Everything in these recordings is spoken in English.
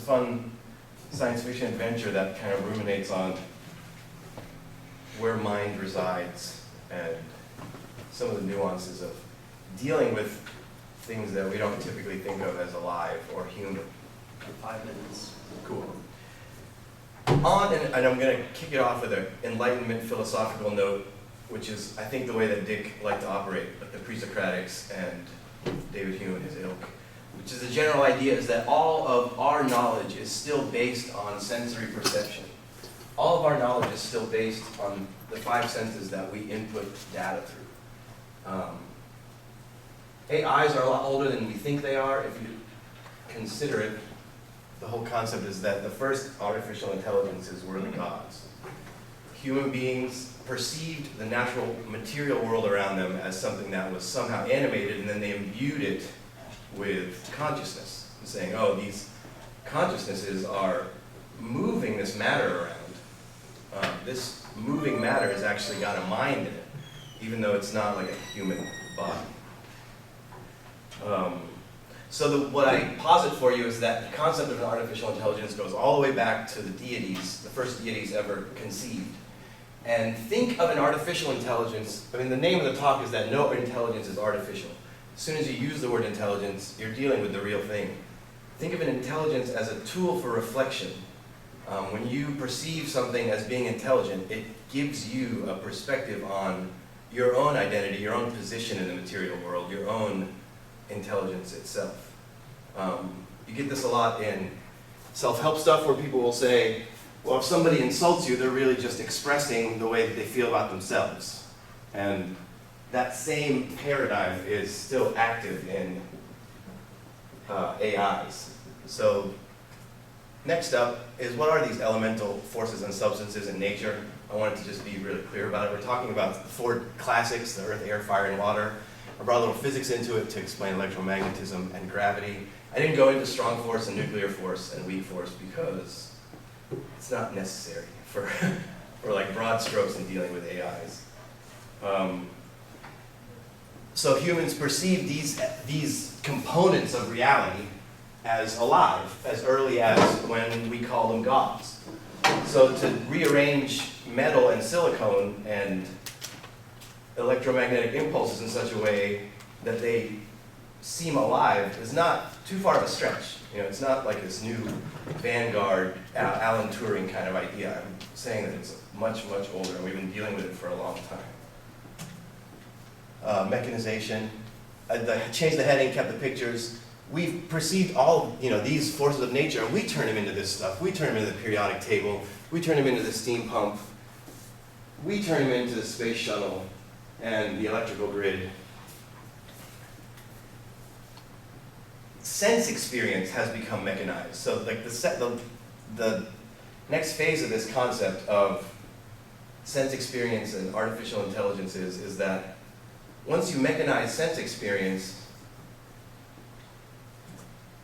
fun science fiction adventure that kind of ruminates on where mind resides and some of the nuances of dealing with things that we don't typically think of as alive or human. 5 minutes. Cool. And I'm going to kick it off with an Enlightenment philosophical note, which is, I think, the way that Dick liked to operate, like the pre-Socratics and David Hume and his ilk, which is the general idea is that all of our knowledge is still based on sensory perception. All of our knowledge is still based on the 5 senses that we input data through. AIs are a lot older than we think they are. If you consider it, the whole concept is that the first artificial intelligences were the gods. Human beings perceived the natural material world around them as something that was somehow animated, and then they imbued it with consciousness, saying, oh, these consciousnesses are moving this matter around. This moving matter has actually got a mind in it, even though it's not like a human body. So what I posit for you is that the concept of an artificial intelligence goes all the way back to the deities, the first deities ever conceived. And think of an artificial intelligence, I mean, the name of the talk is that no intelligence is artificial. As soon as you use the word intelligence, you're dealing with the real thing. Think of an intelligence as a tool for reflection. When you perceive something as being intelligent, it gives you a perspective on your own identity, your own position in the material world, your own intelligence itself. You get this a lot in self-help stuff where people will say, well, if somebody insults you, they're really just expressing the way that they feel about themselves. And that same paradigm is still active in AIs. So next up is, what are these elemental forces and substances in nature? I wanted to just be really clear about it. We're talking about the 4 classics, the earth, air, fire, and water. I brought a little physics into it to explain electromagnetism and gravity. I didn't go into strong force and nuclear force and weak force because it's not necessary for like broad strokes in dealing with AIs. So humans perceive these components of reality as alive as early as when we call them gods. So to rearrange metal and silicone and electromagnetic impulses in such a way that they seem alive is not too far of a stretch. You know, it's not like this new vanguard Alan Turing kind of idea. I'm saying that it's much, much older, and we've been dealing with it for a long time. Mechanization. I changed the heading, kept the pictures. We've perceived all these forces of nature, and we turn them into this stuff. We turn them into the periodic table. We turn them into the steam pump. We turn them into the space shuttle and the electrical grid. Sense experience has become mechanized. So like the next phase of this concept of sense experience and artificial intelligence is that once you mechanize sense experience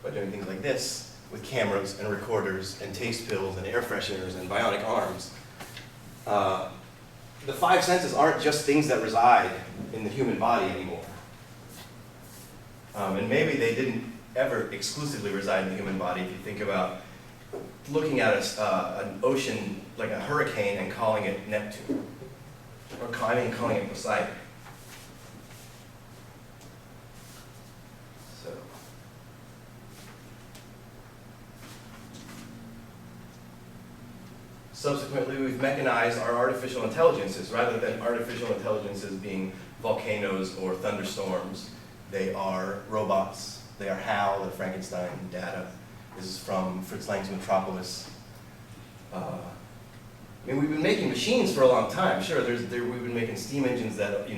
by doing things like this with cameras and recorders and taste pills and air fresheners and bionic arms, the 5 senses aren't just things that reside in the human body anymore. And maybe they didn't ever exclusively reside in the human body. If you think about looking at an ocean like a hurricane and calling it Neptune, or climbing and calling it Poseidon. So, subsequently, we've mechanized our artificial intelligences. Rather than artificial intelligences being volcanoes or thunderstorms, they are robots. They are HAL, the Frankenstein data. This is from Fritz Lang's Metropolis. I mean, we've been making machines for a long time. Sure, we've been making steam engines that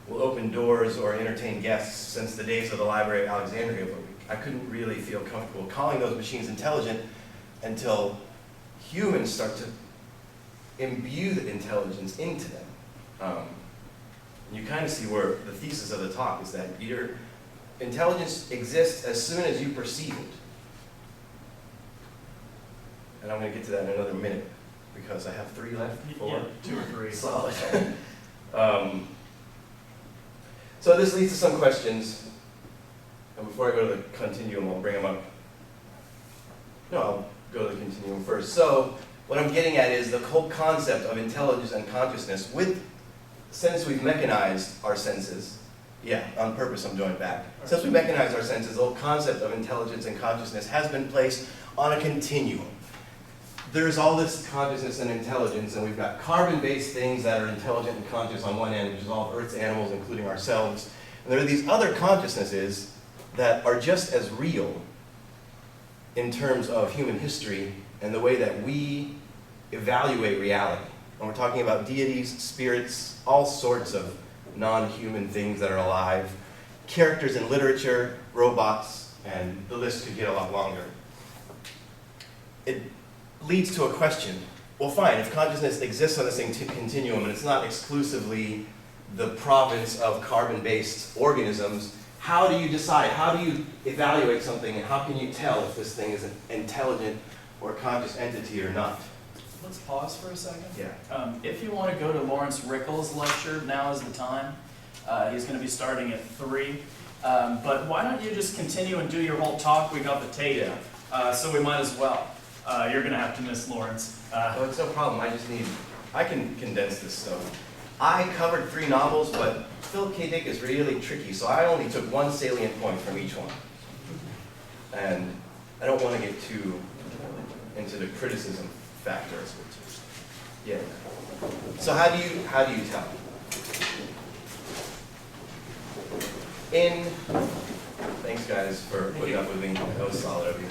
will open doors or entertain guests since the days of the Library of Alexandria, but I couldn't really feel comfortable calling those machines intelligent until humans start to imbue the intelligence into them. You kind of see where the thesis of the talk is that your intelligence exists as soon as you perceive it. And I'm going to get to that in another minute because I have 3 left. 4? Yeah, 2 or 3. Solid. So this leads to some questions. And before I go to the continuum, I'll bring them up. No, I'll go to the continuum first. So what I'm getting at is the whole concept of intelligence and consciousness since we've mechanized our senses, yeah, on purpose I'm going back. Since we've mechanized our senses, the whole concept of intelligence and consciousness has been placed on a continuum. There's all this consciousness and intelligence, and we've got carbon-based things that are intelligent and conscious on one end, which is all of Earth's animals, including ourselves. And there are these other consciousnesses that are just as real in terms of human history and the way that we evaluate reality. And we're talking about deities, spirits, all sorts of non-human things that are alive, characters in literature, robots, and the list could get a lot longer. It leads to a question. Well, fine, if consciousness exists on the same continuum and it's not exclusively the province of carbon-based organisms, how do you decide? How do you evaluate something, and how can you tell if this thing is an intelligent or conscious entity or not? Let's pause for a second. Yeah. If you want to go to Lawrence Rickles' lecture, now is the time. He's going to be starting at 3. But why don't you just continue and do your whole talk? We got the tape, so we might as well. You're going to have to miss Lawrence. Oh, it's no problem. I can condense this stuff. I covered 3 novels, but Philip K. Dick is really tricky, so I only took one salient point from each one. And I don't want to get too into the criticism factor. Yeah. So how do you tell? Thanks guys for putting up with me. That was solid of you.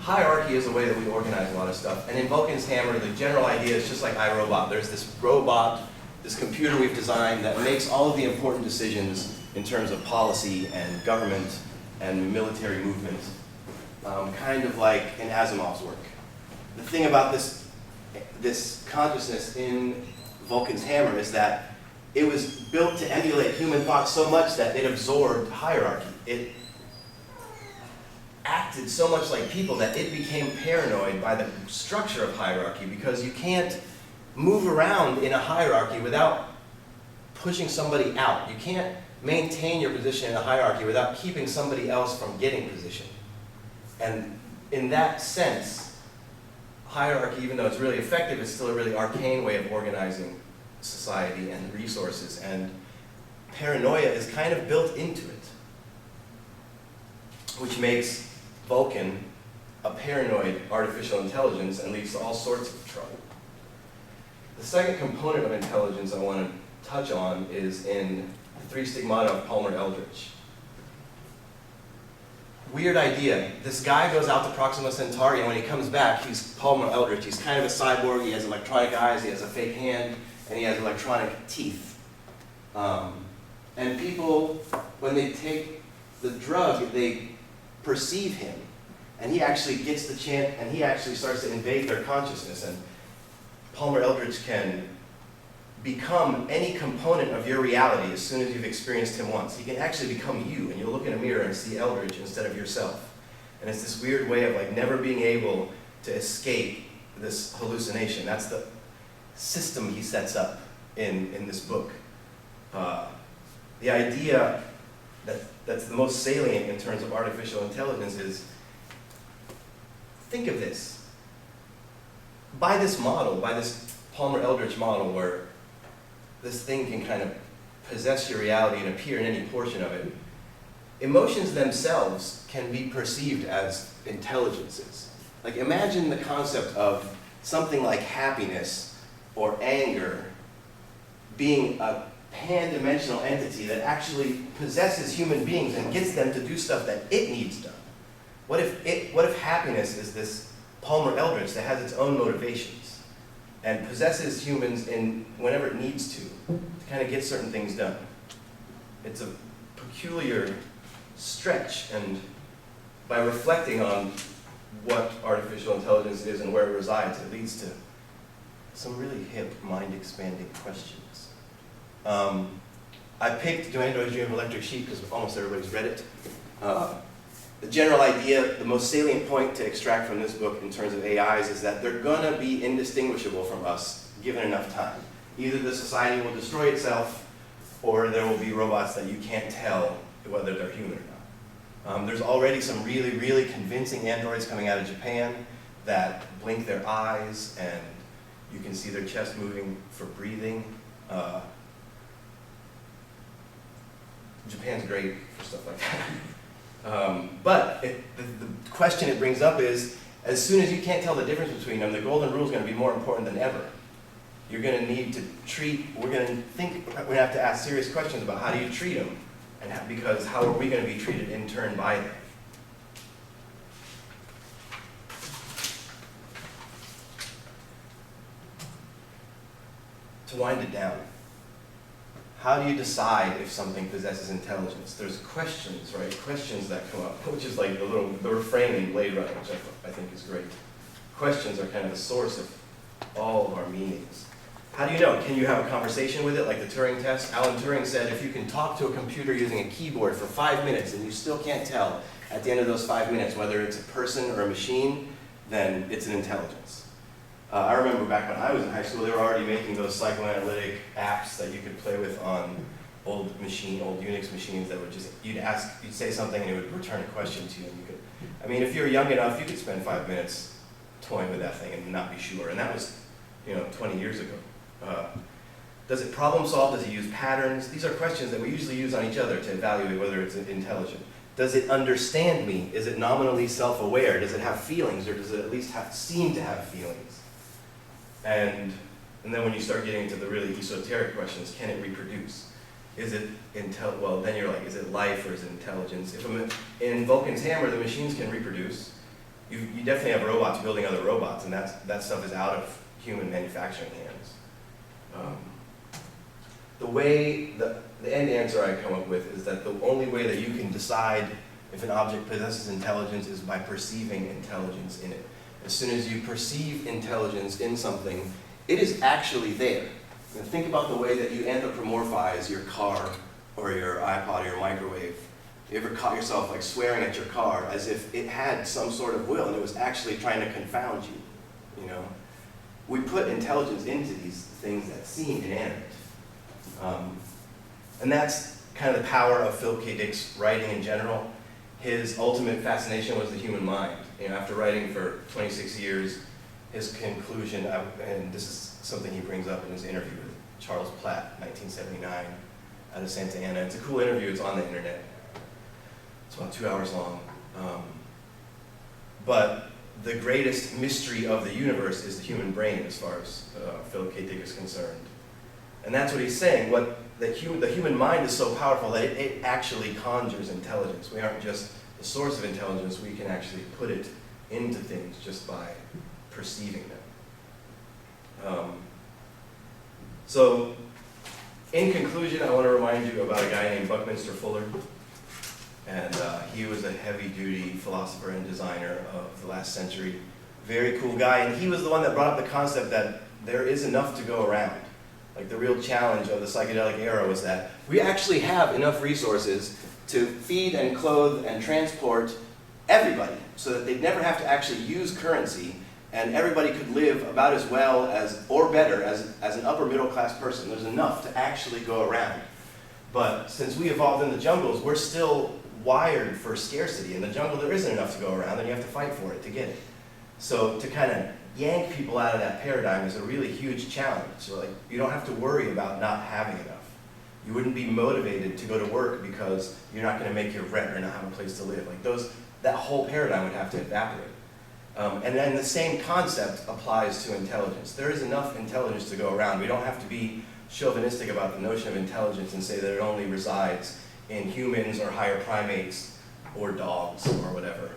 Hierarchy is a way that we organize a lot of stuff. And in Vulcan's hammer, the general idea is just like iRobot. There's this robot, this computer we've designed that makes all of the important decisions in terms of policy and government and military movement, kind of like in Asimov's work. The thing about this consciousness in Vulcan's hammer is that it was built to emulate human thought so much that it absorbed hierarchy. It acted so much like people that it became paranoid by the structure of hierarchy, because you can't move around in a hierarchy without pushing somebody out. You can't maintain your position in a hierarchy without keeping somebody else from getting position. And in that sense, hierarchy, even though it's really effective, is still a really arcane way of organizing society and resources, and paranoia is kind of built into it, which makes Vulcan a paranoid artificial intelligence and leads to all sorts of trouble. The second component of intelligence I want to touch on is in the 3 Stigmata of Palmer Eldritch. Weird idea. This guy goes out to Proxima Centauri, and when he comes back, he's Palmer Eldritch. He's kind of a cyborg. He has electronic eyes, he has a fake hand, and he has electronic teeth. And people, when they take the drug, they perceive him, and he actually gets the chance, and he actually starts to invade their consciousness. And Palmer Eldritch can become any component of your reality as soon as you've experienced him once. He can actually become you, and you'll look in a mirror and see Eldritch instead of yourself. And it's this weird way of like never being able to escape this hallucination. That's the system he sets up in this book. The idea that's the most salient in terms of artificial intelligence is, think of this. By this model, by this Palmer Eldritch model where this thing can kind of possess your reality and appear in any portion of it, emotions themselves can be perceived as intelligences. Like, imagine the concept of something like happiness or anger being a pan-dimensional entity that actually possesses human beings and gets them to do stuff that it needs done. What if happiness is this Palmer Eldritch that has its own motivations and possesses humans in whenever it needs to kind of get certain things done? It's a peculiar stretch, and by reflecting on what artificial intelligence is and where it resides, it leads to some really hip, mind-expanding questions. I picked Do Androids Dream of Electric Sheep because almost everybody's read it. The general idea, the most salient point to extract from this book in terms of AIs is that they're going to be indistinguishable from us given enough time. Either the society will destroy itself, or there will be robots that you can't tell whether they're human or not. There's already some really, really convincing androids coming out of Japan that blink their eyes and you can see their chest moving for breathing. Japan's great for stuff like that. But the question it brings up is, as soon as you can't tell the difference between them, the golden rule is going to be more important than ever. You're going to need to treat, we're going to have to ask serious questions about how do you treat them, and because how are we going to be treated in turn by them? To wind it down, how do you decide if something possesses intelligence? There's questions, right? Questions that come up, which is like the refrain in Blade Runner, which I think is great. Questions are kind of the source of all of our meanings. How do you know? Can you have a conversation with it, like the Turing test? Alan Turing said if you can talk to a computer using a keyboard for 5 minutes and you still can't tell at the end of those 5 minutes whether it's a person or a machine, then it's an intelligence. I remember back when I was in high school, they were already making those psychoanalytic apps that you could play with on old Unix machines that would just, you'd say something and it would return a question to you. And you could, I mean, if you were young enough, you could spend 5 minutes toying with that thing and not be sure. And that was, 20 years ago. Does it problem solve? Does it use patterns? These are questions that we usually use on each other to evaluate whether it's intelligent. Does it understand me? Is it nominally self-aware? Does it have feelings, or does it at least seem to have feelings? And then when you start getting into the really esoteric questions, can it reproduce? Is it well, then you're like, is it life or is it intelligence? In Vulcan's hammer, the machines can reproduce. You definitely have robots building other robots, and that stuff is out of human manufacturing hands. The end answer I come up with is that the only way that you can decide if an object possesses intelligence is by perceiving intelligence in it. As soon as you perceive intelligence in something, it is actually there. Think about the way that you anthropomorphize your car or your iPod or your microwave. You ever caught yourself like swearing at your car as if it had some sort of will and it was actually trying to confound you? We put intelligence into these things that seem inanimate. And that's kind of the power of Philip K. Dick's writing in general. His ultimate fascination was the human mind. After writing for 26 years, his conclusion, and this is something he brings up in his interview with Charles Platt, 1979, out of Santa Ana. It's a cool interview, it's on the internet. It's about 2 hours long. But the greatest mystery of the universe is the human brain, as far as Philip K. Dick is concerned. And that's what he's saying. The human mind is so powerful that it actually conjures intelligence. We aren't just the source of intelligence, we can actually put it into things just by perceiving them. So, in conclusion, I want to remind you about a guy named Buckminster Fuller. And he was a heavy-duty philosopher and designer of the last century. Very cool guy, and he was the one that brought up the concept that there is enough to go around. Like the real challenge of the psychedelic era was that we actually have enough resources to feed and clothe and transport everybody so that they'd never have to actually use currency and everybody could live about as well as, or better, as an upper middle class person. There's enough to actually go around. But since we evolved in the jungles, we're still wired for scarcity. In the jungle, there isn't enough to go around, and you have to fight for it to get it. So to kind of yank people out of that paradigm is a really huge challenge. So like, you don't have to worry about not having enough. You wouldn't be motivated to go to work because you're not going to make your rent or not have a place to live. Like that whole paradigm would have to evaporate. And then the same concept applies to intelligence. There is enough intelligence to go around. We don't have to be chauvinistic about the notion of intelligence and say that it only resides in humans or higher primates or dogs or whatever.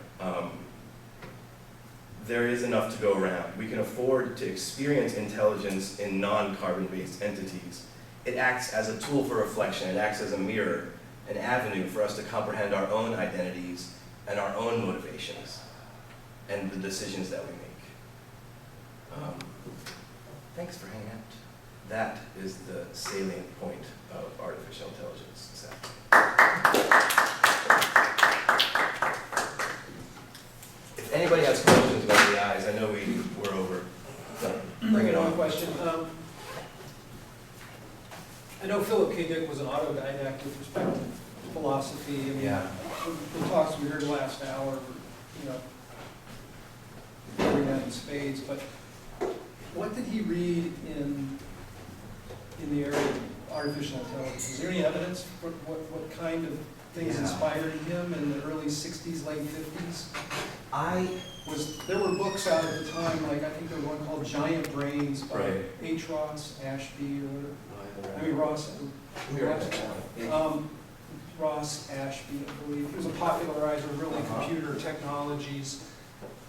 There is enough to go around. We can afford to experience intelligence in non-carbon-based entities. It acts as a tool for reflection. It acts as a mirror, an avenue for us to comprehend our own identities and our own motivations and the decisions that we make. Thanks for hanging out. That is the salient point of artificial intelligence. So. If anybody has questions about the eyes, I know we're over. So bring it on. One question. I know Philip K. Dick was an autodidact with respect to philosophy. I mean, Yeah. the talks we heard last hour were, you know, covering that in spades, but what did he read in the area of artificial intelligence? Is there any evidence for what kind of things Yeah. inspired him in the early 60s, late 50s? I, There were books out at the time, like I think there was one called Giant Brains by Right. H. Ross Ashby or whatever. I mean Ross Ashby, I believe. He was a popularizer of really computer technologies.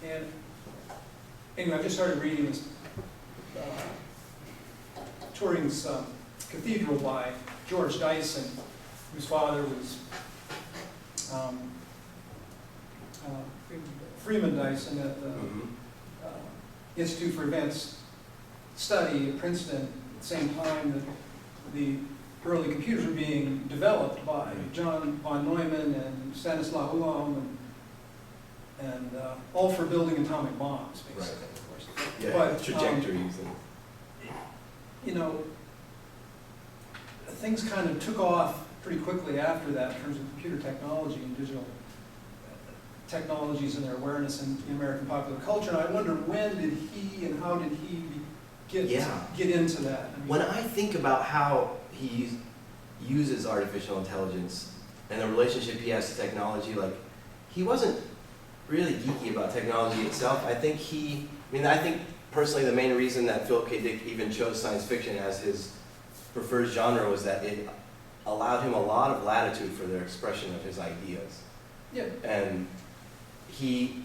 And anyway, I just started reading this Turing's Cathedral by George Dyson, whose father was Freeman Dyson at the Institute for Advanced Study at Princeton at the same time that the early computers were being developed by John von Neumann and Stanislaw Ulam and all for building atomic bombs, basically, of course. yeah, But, trajectories and. You know, things kind of took off pretty quickly after that in terms of computer technology and digital technologies and their awareness in American popular culture. And I wonder, when did he and how did he get into that? I mean, When I think about how he uses artificial intelligence and the relationship he has to technology, like, he wasn't really geeky about technology itself. I think personally the main reason that Philip K. Dick even chose science fiction as his preferred genre was that it allowed him a lot of latitude for their expression of his ideas. yeah, And he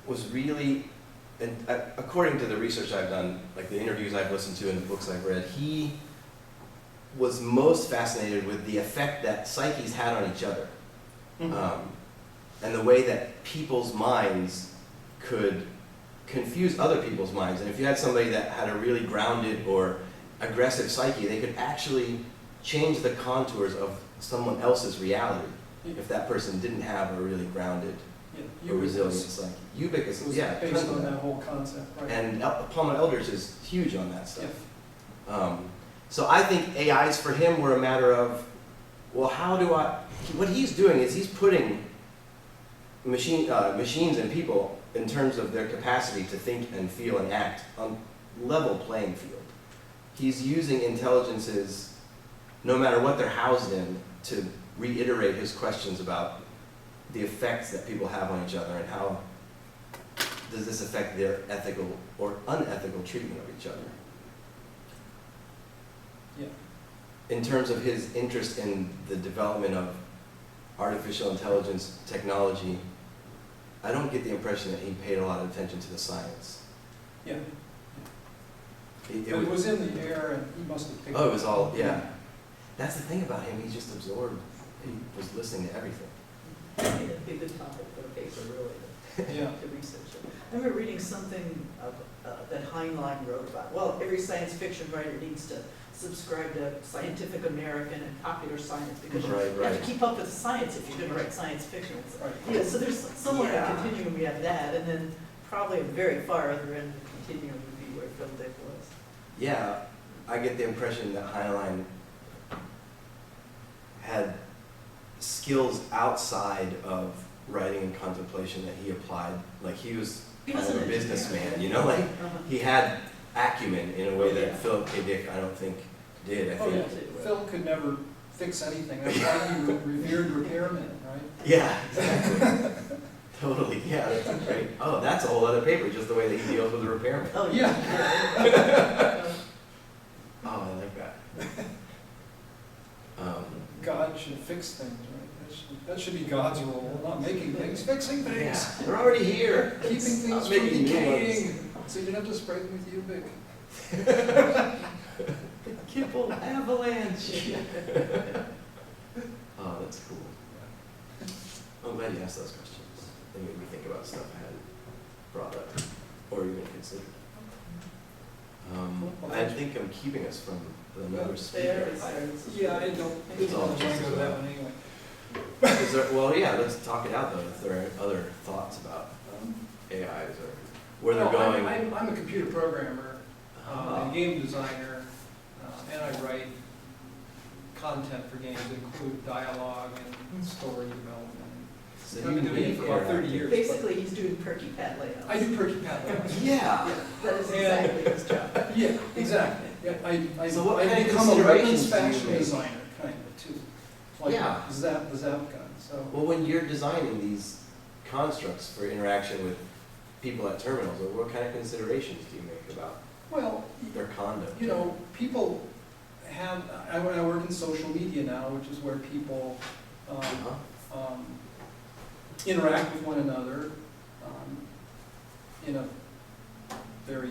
was really, and according to the research I've done, like the interviews I've listened to and the books I've read, he was most fascinated with the effect that psyches had on each other. And the way that people's minds could confuse other people's minds. And if you had somebody that had a really grounded or aggressive psyche, they could actually change the contours of someone else's reality if that person didn't have a really grounded or resilient psyche. Ubicus, was yeah, based tons of on that. that whole concept, right? And Palmer Eldritch is huge on that stuff. Yeah. So I think AIs for him were a matter of, well, what he's doing is he's putting machines and people in terms of their capacity to think and feel and act on level playing field. He's using intelligences, no matter what they're housed in, to reiterate his questions about the effects that people have on each other and how does this affect their ethical or unethical treatment of each other. Yeah. In terms of his interest in the development of artificial intelligence technology, I don't get the impression that he paid a lot of attention to the science. Yeah. It But it was in the air, and he must have picked Oh, it was all, yeah. That's the thing about him, he's just absorbed. He was listening to everything. I think it'd be a good topic for a paper, really, Yeah. to research it. I remember reading something that Heinlein wrote about, well, every science fiction writer needs to subscribe to Scientific American and Popular Science because you have Right. to keep up with the science if you're going to write science fiction. Right. Yeah, so there's somewhere in Yeah. the continuum we have that, and then probably a very far other end of the continuum would be where Phil Dick was. Yeah, I get the impression that Heinlein had skills outside of writing and contemplation that he applied. Like he was He kind was of a an businessman, engineer. you know, like Uh-huh. he had acumen in a way that Yeah. Philip K. Dick, I don't think, did. I Oh, think, yeah. Phil could never fix anything. That's why he revered repairmen, right? yeah, exactly. Totally, yeah, that's great. Oh, that's a whole other paper, just the way that he deals with the repairman. Oh, Yeah. yeah. Oh, I like that. God should fix things, right? That should be God's role, not making things, fixing things. Yeah, they're already here. Keeping things Not from making new decaying. So you don't have to spray them with Ubic. Kipple avalanche. Oh, that's cool. I'm glad you asked those questions. They made me think about stuff I hadn't brought up or even considered. I think I'm keeping us from another speaker. Yeah, I don't It's all want to just go that one anyway. Is there, well, yeah, let's talk it out though, if there are other thoughts about AIs or where they're Well, going. I'm a computer programmer Ah. and game designer, and I write content for games include dialogue and story development. So I've been doing it for about 30 years. but Basically, he's doing perky pad layouts. I do perky pad layouts. Yeah. That is exactly his job. Yeah, exactly. Yeah, I So what I kind of become a considerations weapons do you fashion make? designer, kind of, too. Like Yeah. the Zap gun, so. Well, when you're designing these constructs for interaction with people at terminals, what kind of considerations do you make about Well, their conduct? you know, people have, I work in social media now, which is where people Uh-huh. interact with one another in a very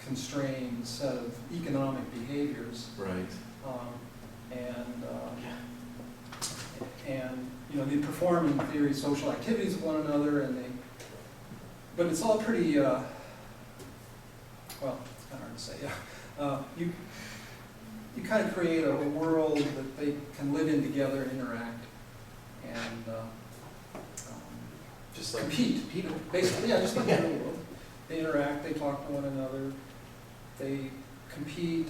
constrained set of economic behaviors. Right. And, you know, they perform in theory social activities with one another, but it's all pretty, well, it's kind of hard to say, yeah. You kind of create a world that they can live in together and interact and Just like compete. people. Basically, yeah, just like in the real world. They interact, they talk to one another, they compete,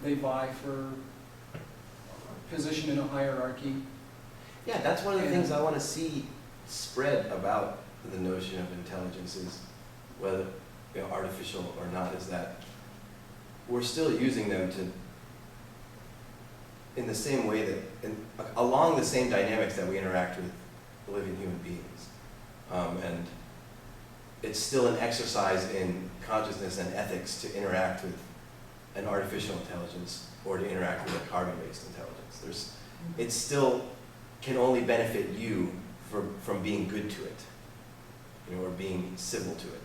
they vie for position in a hierarchy. Yeah, that's one of the And- things I want to see spread about the notion of intelligence is whether, you know, artificial or not, is that we're still using them to, in the same way that, along the same dynamics that we interact with living human beings. And it's still an exercise in consciousness and ethics to interact with an artificial intelligence or to interact with a carbon-based intelligence. It still can only benefit you from being good to it, you know, or being civil to it.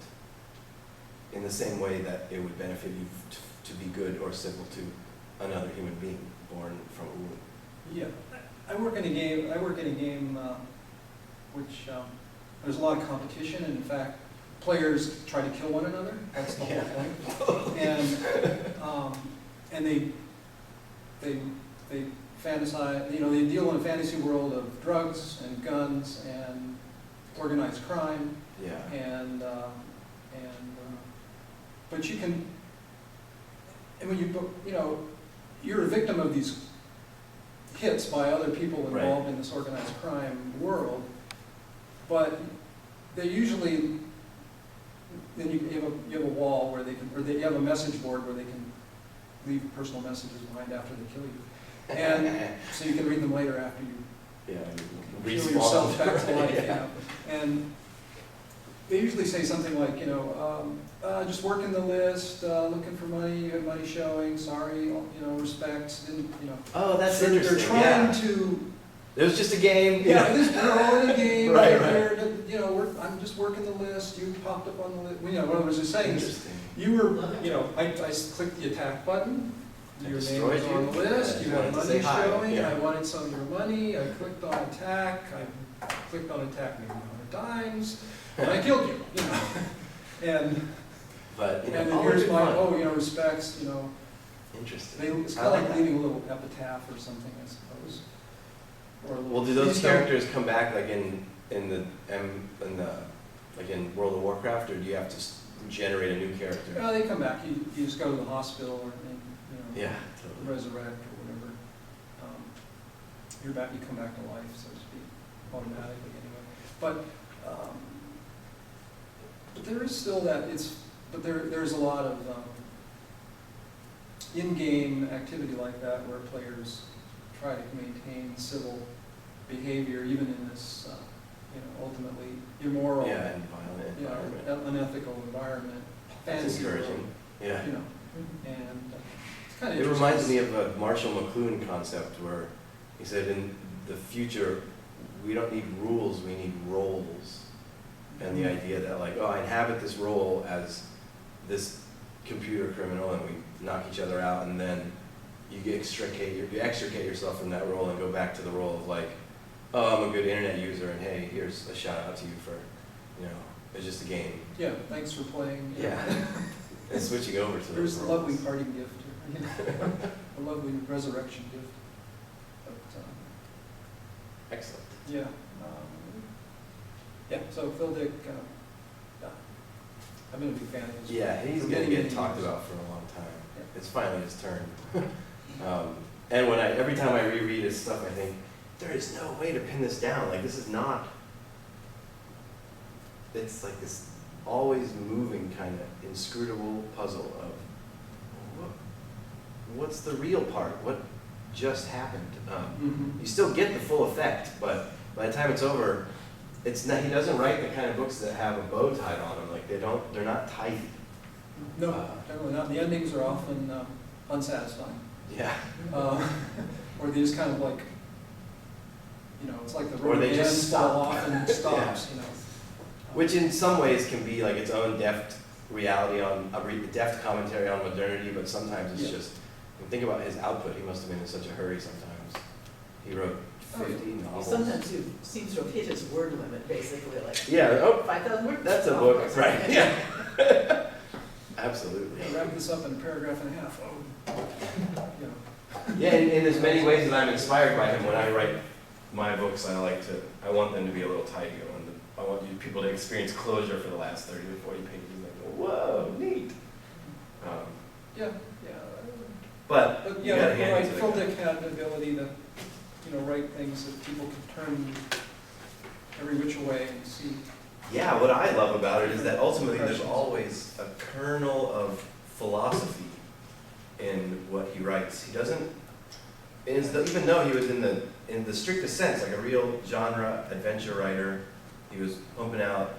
In the same way that it would benefit you to be good or civil to another human being born from a womb. Yeah, I work in a game which there's a lot of competition, and in fact, players try to kill one another. That's the whole point. And they fantasize. You know, they deal in a fantasy world of drugs and guns and organized crime. Yeah. But you can, and when you know, you're a victim of these hits by other people involved in this organized crime world, but they usually, then you have a wall where they can, or you have a message board where they can leave personal messages behind after they kill you. And so you can read them later after you kill yourself back to life. Yeah. And they usually say something like, you know, just working the list, looking for money, you have money showing, sorry, you know, respect, didn't, you know. Oh, that's They're interesting. trying to. It was just a game. Yeah, we're all in a game. Right. You know, I'm just working the list. You popped up on the list. You know, what I was just saying is, Interesting. you were, you know, I clicked the attack button. I Your name destroyed was on the you. list. Yeah, You you had wanted to money say hi. showing. Yeah. I wanted some of your money. I clicked on attack. I clicked on attack maybe 100 times, and I killed you. You know, and But, you know, and then all here's good my fun. You know, respects. You know, Interesting. it's I kind of like like that. leaving a little epitaph or something, I suppose. Or a little, Well, do those these don't- characters come back like in like in World of Warcraft, or do you have to generate a new character? They come back. You just go to the hospital or you know, Yeah, totally. resurrect or whatever. You're back. You come back to life, so to speak, automatically anyway. But there is still that. There's a lot of in-game activity like that where players try to maintain civil behavior, even in this, you know, ultimately immoral, Yeah, and violent environment. unethical environment. That's Fantasy encouraging. world, Yeah. you know, and it's kind of. It reminds me of a Marshall McLuhan concept where he said in the future, we don't need rules, we need roles. And the idea that like, oh, I inhabit this role as this computer criminal and we knock each other out, and then you extricate yourself from that role and go back to the role of like, oh, I'm a good internet user and hey, here's a shout out to you for, you know, it's just a game. Yeah, thanks for playing. Yeah. And switching over to There's those a roles. lovely parting gift, you know, a lovely resurrection gift. But, Excellent. yeah. Yeah, so Phil Dick, yeah, I've been a big fan of his. Yeah, he's for gonna many, get many talked years. about for a long time. Yeah. It's finally his turn. And every time I reread his stuff, I think, there is no way to pin this down. Like, this is not, it's like this always moving kind of inscrutable puzzle of, what's the real part? What just happened? You still get the full effect, but by the time it's over, it's not, he doesn't write the kind of books that have a bow tied on them. Like, they're not tight. No, generally not. The endings are often unsatisfying. Yeah. Or they just kind of like, it's like the Or they rubber just band stop. fall off and stops, Which in some ways can be like its own deft reality on, a deft commentary on modernity, but sometimes it's just, think about his output, he must have been in such a hurry sometimes. He wrote 50 novels. Sometimes he seems to have hit his word limit, basically, like. Yeah, oh, 5,000 words. that's a book, right, yeah. Absolutely. Wrap this up in a paragraph and a half. Yeah, in as many ways that I'm inspired by him when I write my books, I want them to be a little tighter. I want people to experience closure for the last 30 to 40 pages. Like, whoa, neat. Yeah. But you gotta hand it to the guy. Phildick had the ability to, write things that people could turn every which way and see. Yeah, what I love about it is that ultimately there's always a kernel of philosophy in what he writes. He doesn't, even though he was in the strictest sense, like a real genre adventure writer, he was pumping out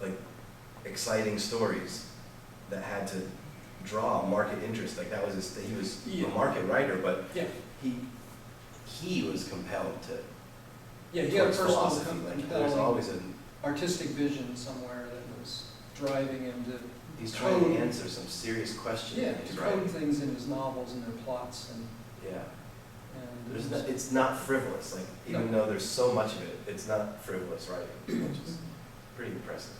like exciting stories that had to draw market interest. Like that was he was a market writer, but he was compelled to. Yeah, he had a towards personal philosophy. Like, there's always an artistic vision somewhere that was driving him to. He's trying to answer some serious questions. Yeah, in his to writing. code things in his novels and their plots and. Yeah. And It's not frivolous. Like even though there's so much of it, it's not frivolous writing, which is pretty impressive.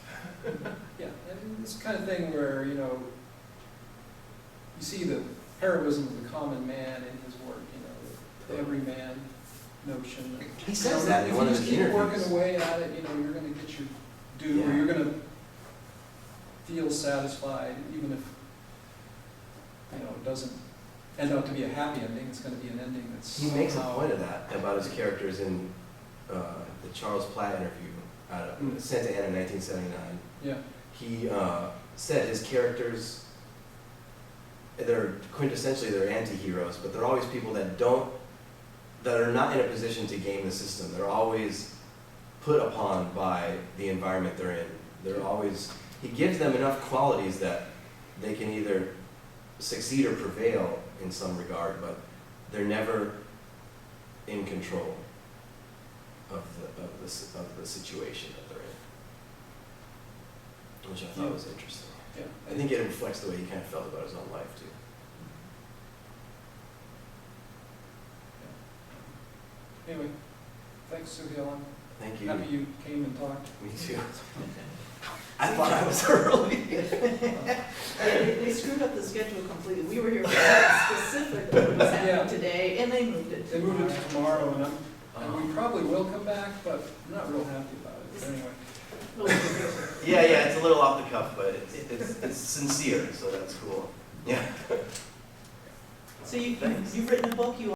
yeah, and it's the kind of thing where you see the heroism of the common man in his work. The everyman notion. He says that in if one you of just his keep interviews. working away at it, you're going to get your due, or Yeah. you're going to feel satisfied, even if it doesn't end up to be a happy ending. It's going to be an ending that's. He makes a somehow- point of that about his characters in the Charles Platt interview, Santa Ana, 1979. Yeah. He said his characters, they're quintessentially they're anti-heroes, but they're always people that are not in a position to game the system. They're always put upon by the environment they're in. He gives them enough qualities that they can either succeed or prevail in some regard, but they're never in control of the situation that they're in, which I thought was interesting. Yeah. I think it reflects the way he kind of felt about his own life too. Anyway, thanks, Suhail. Thank you. Happy you came and talked. Me too. I thought I was early. They screwed up the schedule completely. We were here for something specific that was happening today, and they moved it They to moved it to tomorrow, and Uh-huh. we probably will come back, but I'm not real happy about it. But anyway. Yeah, it's a little off the cuff, but it's sincere, so that's cool. Yeah. So you've written a book, you